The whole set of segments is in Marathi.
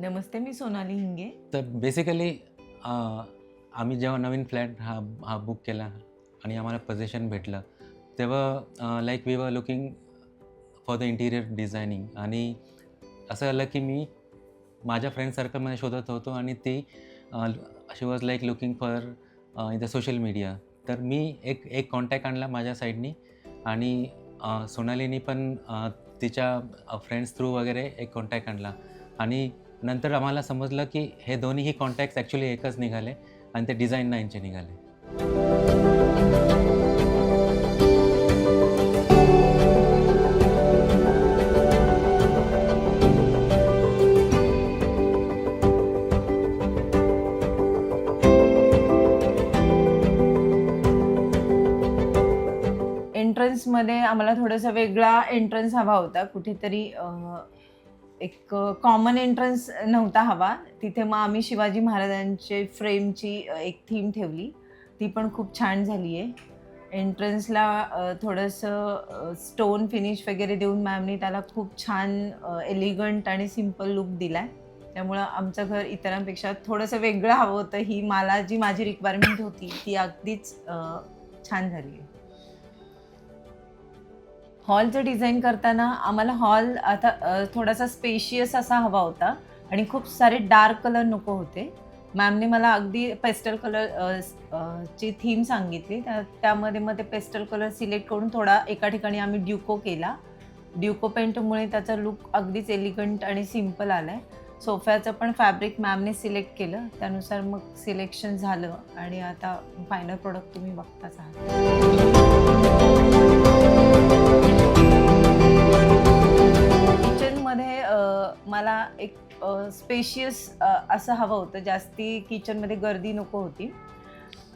नमस्ते, मी सोनाली हिंगे. तर बेसिकली आम्ही जेव्हा नवीन फ्लॅट हा बुक केला आणि आम्हाला पोझिशन भेटलं, तेव्हा like we were looking for the interior designing. आणि असं आलं की मी माझ्या फ्रेंड सर्कलमध्ये शोधत होतो आणि ती she was like looking for in the social media. तर मी एक एक कॉन्टॅक्ट आणला माझ्या साईडनी आणि सोनालीनी पण तिच्या फ्रेंड्स थ्रू वगैरे एक कॉन्टॅक्ट आणला. आणि नंतर आम्हाला समजलं की हे दोन्हीही कॉन्टॅक्ट्स ॲक्च्युली एकच निघाले आणि ते डिझाईन 9चे निघाले. एंट्रन्समध्ये आम्हाला थोडासा वेगळा एंट्रन्स हवा होता. कुठेतरी एक कॉमन एंट्रन्स नव्हता हवा. तिथे मग आम्ही शिवाजी महाराजांचे फ्रेमची एक थीम ठेवली. ती पण खूप छान झाली आहे. एंट्रन्सला थोडंसं स्टोन फिनिश वगैरे देऊन मॅमनी त्याला खूप छान एलिगंट आणि सिंपल लूक दिला आहे. त्यामुळं आमचं घर इतरांपेक्षा थोडंसं वेगळं हवं होतं. ही मला जी माझी रिक्वायरमेंट होती ती अगदीच छान झाली आहे. हॉलचं डिझाईन करताना आम्हाला हॉल आता थोडासा स्पेशियस असा हवा होता आणि खूप सारे डार्क कलर नको होते. मॅमने मला अगदी पेस्टल कलर ची थीम सांगितली. त्यामध्ये मग ते पेस्टल कलर सिलेक्ट करून थोडा एका ठिकाणी आम्ही ड्युको केला. ड्युको पेंटमुळे त्याचा लूक अगदीच एलिगंट आणि सिम्पल आला आहे. सोफ्याचं पण फॅब्रिक मॅमने सिलेक्ट केलं. त्यानुसार मग सिलेक्शन झालं आणि आता फायनल प्रोडक्ट तुम्ही बघताच आहात. किचनमध्ये मला एक स्पेशियस असं हवं होतं. जास्ती किचनमध्ये गर्दी नको होती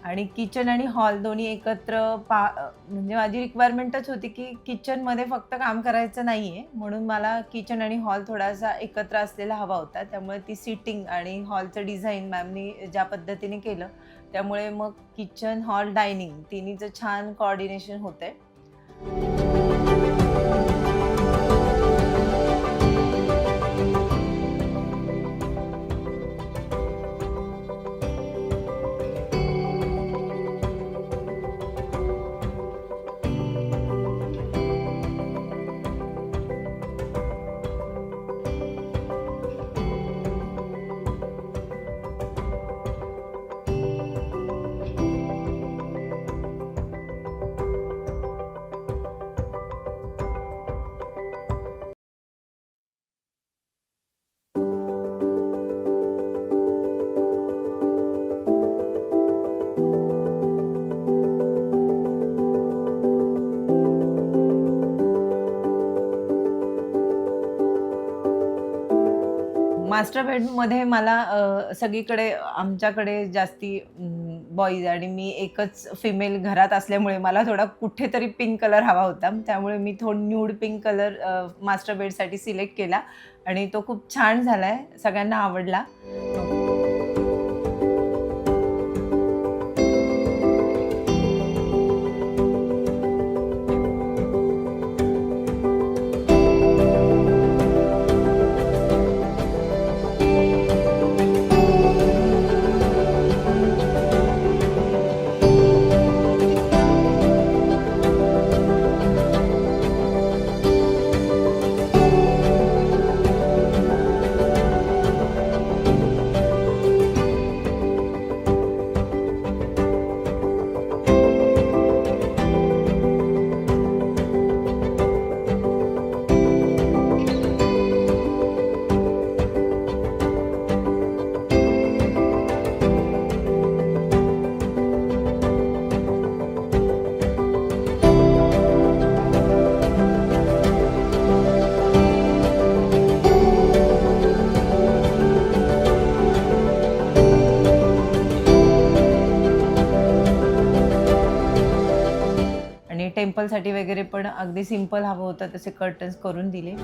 आणि किचन आणि हॉल दोन्ही एकत्र म्हणजे माझी रिक्वायरमेंटच होती की किचनमध्ये फक्त काम करायचं नाही आहे, म्हणून मला किचन आणि हॉल थोडासा एकत्र असलेला हवा होता. त्यामुळे ती सिटिंग आणि हॉलचं डिझाईन मॅमनी ज्या पद्धतीने केलं, त्यामुळे मग किचन, हॉल, डायनिंग तिन्हीचं छान कोऑर्डिनेशन होतं आहे. मास्टर बेडमध्ये मला सगळीकडे आमच्याकडे जास्ती बॉईज आणि मी एकच फिमेल घरात असल्यामुळे मला थोडा कुठेतरी पिंक कलर हवा होता. त्यामुळे मी न्यूड पिंक कलर मास्टर बेडसाठी सिलेक्ट केला आणि तो खूप छान झाला आहे. सगळ्यांना आवडला. टेम्पलसाठी वगैरे पण अगदी सिंपल हवं होतं, तसे कर्टन्स करून दिले.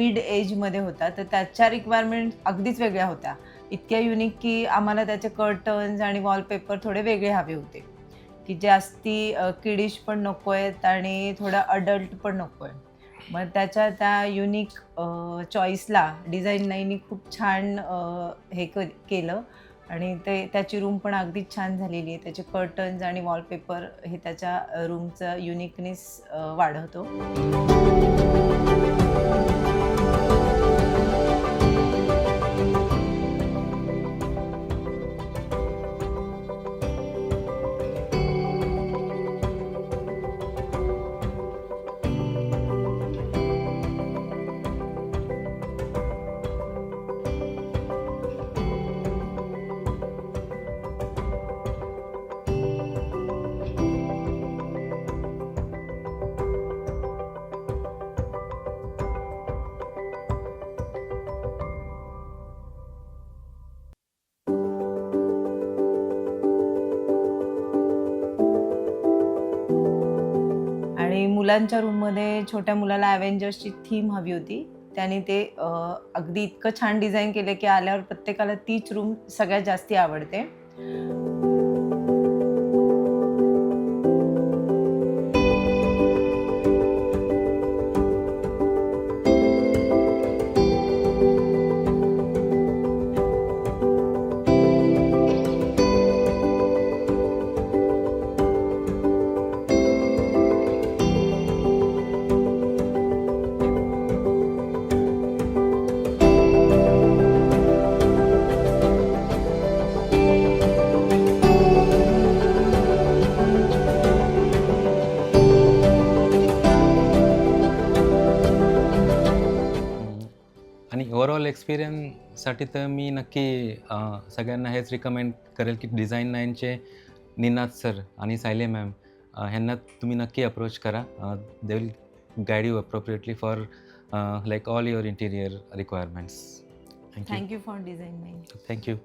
मिड एजमध्ये होता, तर त्याच्या रिक्वायरमेंट अगदीच वेगळ्या होत्या. इतक्या युनिक की आम्हाला त्याचे कर्टन्स आणि वॉलपेपर थोडे वेगळे हवे होते, की जास्ती किडिश पण नको आहेत आणि थोडं अडल्ट पण नको आहे. मग त्याच्या त्या युनिक चॉईसला डिझाईन नाईनी खूप छान हे केलं आणि त्याची रूम पण अगदीच छान झालेली आहे. त्याचे कर्टन्स आणि वॉलपेपर हे त्याच्या रूमचं युनिकनेस वाढवतो. आणि मुलांच्या रूममध्ये छोट्या मुलाला अव्हेंजर्सची थीम हवी होती. त्याने ते अगदी इतकं छान डिझाइन केलं, की आल्यावर प्रत्येकाला तीच रूम सगळ्यात जास्ती आवडते. आणि ओव्हरऑल एक्सपिरियन्ससाठी तर मी नक्की सगळ्यांना हेच रिकमेंड करेल की डिझाईन नाईनचे निनाद सर आणि सायले मॅम ह्यांना तुम्ही नक्की अप्रोच करा. They will guide you appropriately for like all your interior requirements. Thank you. Thank you for design nine. Thank you.